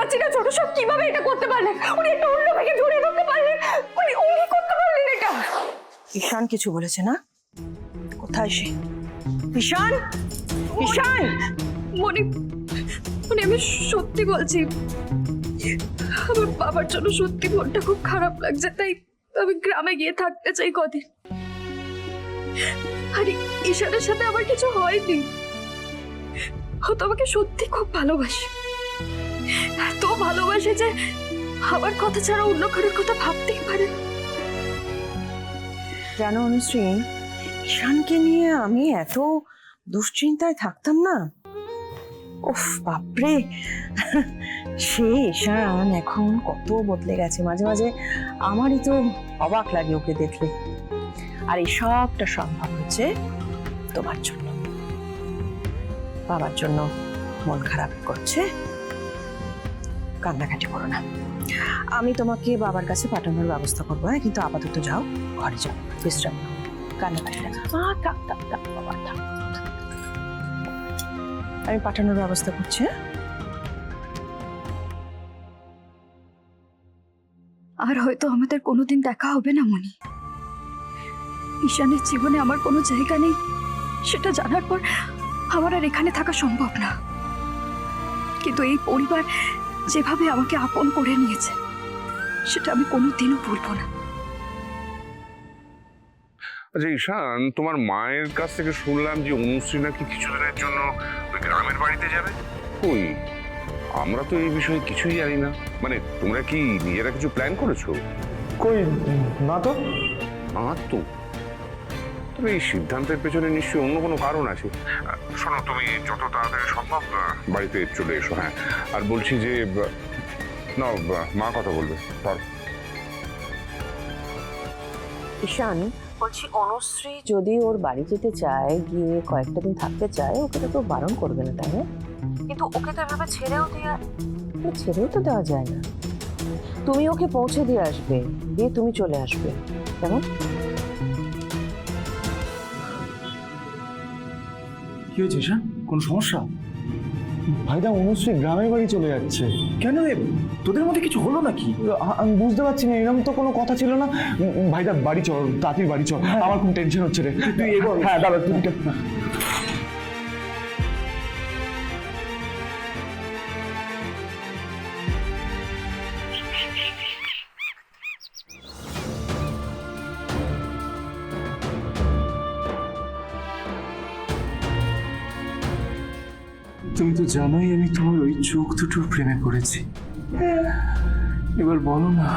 পারছি না ছোট সাহেব কিভাবে এটা করতে পারলেন। উনি একটা অন্য মেয়েকে ধরিয়ে ধরতে পারলেন, উনি করতে পারলেন এটা। ঈশান কিছু বলেছে না? কোথায় সে? ঈশান, ঈশান! মনি, আমি সত্যি বলছি, আমার বাবার জন্য সত্যি মনটা খুব খারাপ লাগছে, তাই আমি গ্রামে গিয়ে থাকতে চাই কদিন। আরে ঈশানের সাথে আমার কিছু হয়নি, ও তো আমাকে সত্যি খুব ভালোবাসে, এত ভালোবাসে যে আমার কথা ছাড়া অন্য কারোর কথা ভাবতেই পারে না। জানো অনুশ্রী, ঈশানকে নিয়ে আমি এত দুশ্চিন্তায় থাকতাম না। উফ বাপরে, সে ঈশান এখন কত বদলে গেছে। মাঝে মাঝে আমারই তো অবাক লাগে ওকে দেখলে। আর এই সবটা সম্ভব হচ্ছে তোমার জন্য। বাবার জন্য মন খারাপ করছে, কান্নাকাটি করো না। আমি তোমাকে বাবার কাছে পাঠানোর ব্যবস্থা করবো, হ্যাঁ? কিন্তু আপাতত যাও, ঘরে যাও, বিশ্রাম নাও, কান্নাকাটি না। থাক বাবা, থাক। আমি পাঠানোর ব্যবস্থা করছি। আর হয়তো আমাদের কোনোদিন দেখা হবে না মনি। ঈশানের জীবনে আমার কোনো জায়গা নেই, সেটা জানার পর আমার আর এখানে থাকা সম্ভব না। কিন্তু এই পরিবার যেভাবে আমাকে আপন করে নিয়েছে, সেটা আমি কোনোদিনও ভুলবো না। আচ্ছা ঈশান, তোমার মায়ের কাছ থেকে শুনলাম যে অনুশ্রী নাকি কিছুদিনের জন্য ওই গ্রামের বাড়িতে যাবে। কই, আমরা তো এই বিষয়ে কিছুই জানি না। মানে তোমরা কি নিজেরা কিছু প্ল্যান করেছো? কই না তো। না তো? তবে এই সিদ্ধান্তের পেছনে নিশ্চয়ই অন্য কোনো কারণ আছে। শোনো, তুমি যত তাড়াতাড়ি সম্ভব বাড়িতে চলে এসো। হ্যাঁ, আর বলছি যে না, মা কথা বলবে। ঈশান, বলছি অনুশ্রী যদি ওর বাড়ি যেতে চায়, গিয়ে কয়েকটা দিন থাকতে চায়, ওকে তো কেউ বারণ করবে না, তাই না? কিন্তু ওকে তো এভাবে ছেড়েও তো দেওয়া যায় না। তুমি ওকে পৌঁছে দিয়ে আসবে, দিয়ে তুমি চলে আসবে, কেমন? কি হয়েছে ঈশান? কোনো সমস্যা? ভাইদা, অনুশ্রী গ্রামের বাড়ি চলে যাচ্ছে। কেন রে, তোদের মধ্যে কিছু হলো নাকি? আমি বুঝতে পারছি না, এরকম তো কোনো কথা ছিল না। ভাইদা বাড়ি চল, তাঁতির বাড়ি চল, আমার খুব টেনশন হচ্ছে রে। তুই এগো। হ্যাঁ দাদা, তুমি তুমি তো জানোই আমি তোমার ওই চোখ দুটোর প্রেমে পড়েছি। এবার বলো না,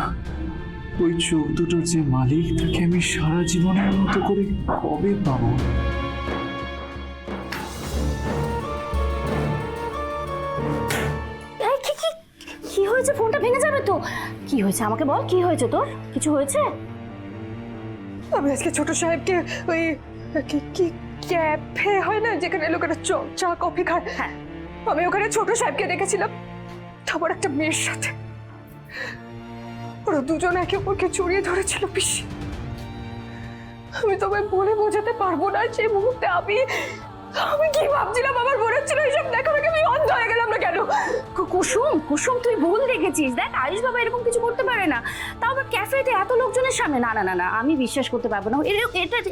ওই চোখ দুটোর যে মালিক, তাকে আমি সারা জীবনের মতো করে কবে পাবো? কি হয়েছে? ফোনটা ভেঙে যাবে তো। কি হয়েছে আমাকে বল, কি হয়েছে তোর? কিছু হয়েছে? আমি আজকে ছোট সাহেবকে ওই কি ক্যাফে হয় না, যেখানে লোকেরা চা কফি খায়, হ্যাঁ, আমি ওখানে ছোট সাহেবকে দেখেছিলাম তারপর একটা মেয়ের সাথে। ওরা দুজন একে অপরকে জড়িয়ে ধরেছিল। পিসি, আমি তোমায় বলে বোঝাতে পারবো না যে মুহূর্তে আমি কি ভাবছিলাম। আমার মনে হচ্ছিল এইসব দেখা দেখে আমি অন্ধ হয়ে গেলাম না কেন। কুসুম তুই ভুল দেখেছিস। দেখ, আয়ুষ বাবা এরকম কিছু করতে পারে না, তাও আবার ক্যাফেতে এত লোকজনের সামনে। না না না না, আমি বিশ্বাস করতে পারবো না।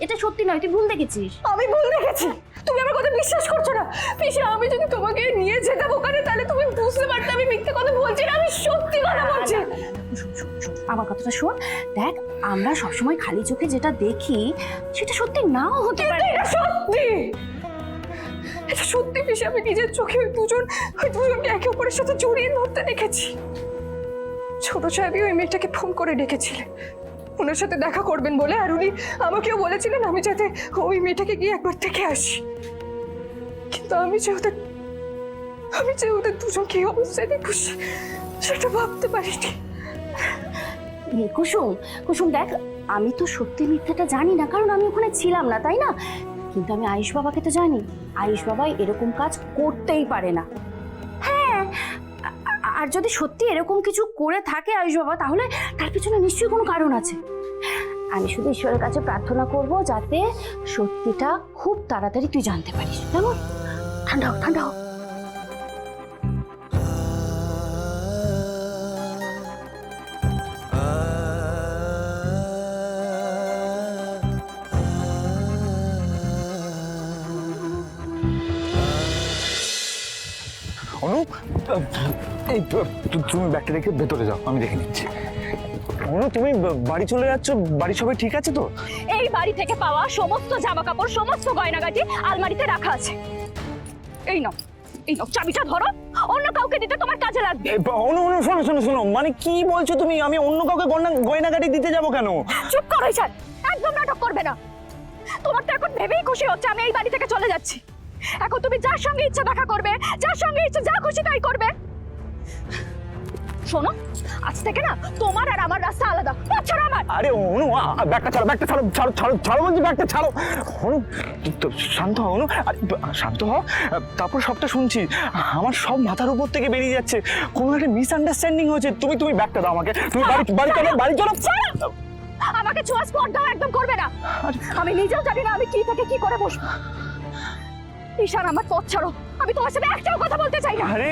এটা সত্যি নয়, তুই ভুল দেখেছিস। আমি ভুল দেখেছি? তুমি আমার কথা বিশ্বাস করছো না? পিসি, আমি যদি তোমাকে নিয়ে যেতাম ওখানে, তাহলে তুমি বুঝতে পারতে আমি মিথ্যে কথা বলছি না, আমি সত্যি কথা বলছি। আমার কথাটা শোন। দেখ, আমরা সবসময় খালি চোখে যেটা দেখি সেটা সত্যি নাও হতে পারে। এটা সত্যি, এটা সত্যি পিসি। আমি নিজের চোখে ওই দুজনকে একে অপরের সাথে জড়িয়ে ধরতে দেখেছি। ছোট সাহেবই ওই মেয়েটাকে ফোন করে ডেকেছিলেন ওনার সাথে দেখা করবেন বলে, আর উনি আমাকেও বলেছিলেন আমি যাতে ওই মেয়েটাকে গিয়ে একবার দেখে আসি। কিন্তু আমি যে ওদের দুজনকে এই অবস্থায় দেখছি সেটা ভাবতে পারিনি। কুসুম দেখ, আমি তো সত্যি মিথ্যাটা জানি না, কারণ আমি ওখানে ছিলাম না, তাই না? কিন্তু আমি আয়ুষ বাবাকে তো জানি। আয়ুষ বাবা এরকম কাজ করতেই পারে না। হ্যাঁ, আর যদি সত্যি এরকম কিছু করে থাকে আয়ুষ বাবা, তাহলে তার পিছনে নিশ্চয়ই কোনো কারণ আছে। আমি শুধু ঈশ্বরের কাছে প্রার্থনা করব যাতে সত্যিটা খুব তাড়াতাড়ি তুই জানতে পারিস। কেমন? ঠান্ডা হোক। এই তুমি ব্যাগটা রেখে ভেতরে যাও, আমি দেখে নিচ্ছি। অনু, তুমি বাড়ি চলে যাচ্ছ, বাড়ির সবাই ঠিক আছে তো? এই বাড়ি থেকে পাওয়া সমস্ত জামা কাপড়, সমস্ত গয়নাগাটি আলমারিতে রাখা আছে। এই নাও, এই নাও, চাবিটা ধরো, অন্য কাউকে দিতে তোমার কাজে লাগবে। অনু অনু, শোনো শোনো শোনো, মানে কি বলছো তুমি? আমি অন্য কাউকে গয়নাগাটি দিতে যাবো কেন? চুপ করো ঈশান, একদম নাটক করবে না। তোমার তো এখন ভেবেই খুশি হচ্ছে আমি এই বাড়ি থেকে চলে যাচ্ছি। এখন তুমি যার সঙ্গে ইচ্ছা দেখা করবে, যার সঙ্গে ইচ্ছা যা খুশি তাই করবে। শোনো, আজ থেকে না তোমার আর আমার রাস্তা আলাদা। ছাড়ো আমার। আরে অনু, ব্যাগটা ছাড়ো, ব্যাগটা ছাড়ো, ছাড়ো ছাড়ো ছাড়ো বলছি, ব্যাগটা ছাড়ো। অনু, শান্ত হও অনু, শান্ত হও। তারপর সবটা শুনছি, আমার সব মাথার উপর থেকে বেরিয়ে যাচ্ছে। কোনো একটা মিসআন্ডারস্ট্যান্ডিং হয়েছে। তুমি ব্যাগটা দাও আমাকে, তুমি বাড়ি চলো, বাড়ি চলো। আমাকে ছোঁয়া স্পর্ধা একদম করবে না। আমি নিজেও জানি না আমি কি থেকে কি করে বসবো। ঈশান, আমার পথ ছাড়ো, আমি তোমার সাথে একটাও কথা বলতে চাই না। আরে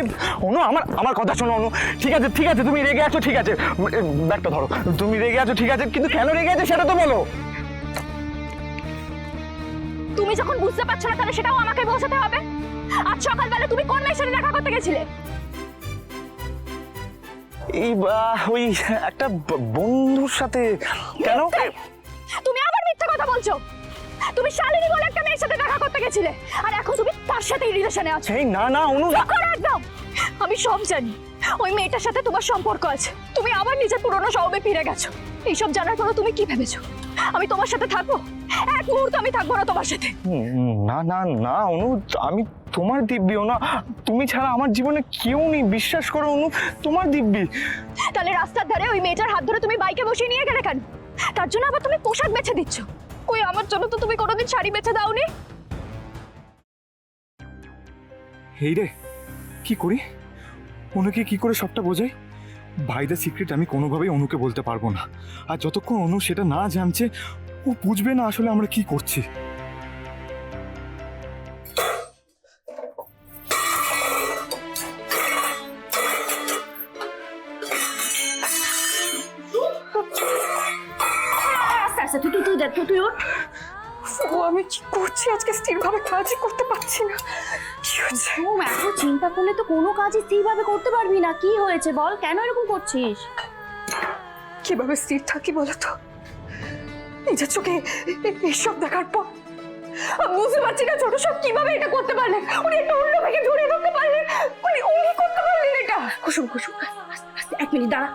অনু, আমার কথা শোনো অনু। ঠিক আছে ঠিক আছে, তুমি রেগে আছো, ঠিক আছে, ব্যাগটা ধরো। তুমি রেগে আছো ঠিক আছে, কিন্তু কেন রেগে আছো সেটা তো বলো। তুমি যখন বুঝতে পারছো না তাহলে সেটাও আমাকে বোঝাতে হবে। আজ সকালবেলা তুমি কোন মেয়ের সাথে দেখা করতে গেছিলে? এই ওই একটা বন্ধুর সাথে। কেন? তুমি আবার মিথ্যা কথা বলছো। তুমি শালিনী বলে একটা মেয়ের সাথে দেখা করতে গেছিলে, আর এখন তুমি তার সাথেই রিলেশনে আছো। এই না না অনু, চুপ করো একদম। আমি সব জানি, ওই মেয়েটার সাথে তোমার সম্পর্ক আছে। তুমি আবার নিজের পুরনো স্বভাবে ফিরে গেছো। এইসব জানার পরও তুমি কি ভেবেছো আমি তোমার সাথে থাকবো? এক মুহূর্ত আমি থাকবো না তোমার সাথে। না না না অনু, আমি তোমার দিব্যি অনু। তুমি ছাড়া আমার জীবনে কেউ নেই, বিশ্বাস করো অনু, তোমার দিব্যি। তাহলে রাস্তার ধারে ওই মেয়েটার হাত ধরে তুমি বাইকে বসিয়ে নিয়ে গেলে কেন? তার জন্য আবার তুমি পোশাক বেছে দিচ্ছ। কই, আমার জন্য তো তুমি কোনোদিন শাড়ি বেছে দাওনি। এই রে, কি করি? অনুকে কি করে সবটা বোঝাই? ভাইদের সিক্রেট আমি কোনোভাবেই অনুকে বলতে পারবো না। আর যতক্ষণ অনু সেটা না জানছে, ও বুঝবে না আসলে আমরা কি করছি। আস্তে আস্তে, তুই দেখ, তুই ওঠ। ও, আমি কি করছি আজকে? স্থিরভাবে কাজই করতে পারছি না। কি হচ্ছে? এত চিন্তা করলে তো কোনো কাজই স্থিরভাবে করতে পারবি না। কি হয়েছে বল, কেন এরকম করছিস? কিভাবে স্থির থাকি বলো তো? নিজের চোখে এইসব দেখার পর আমি বুঝতে পারছি না ছোট সব কিভাবে এটা করতে পারলেন। উনি একটা অন্য মেয়েকে জড়িয়ে ধরতে পারলেন, উনি করতে পারলেন এটা। কুসুম কুসুম, এক মিনিট দাঁড়া।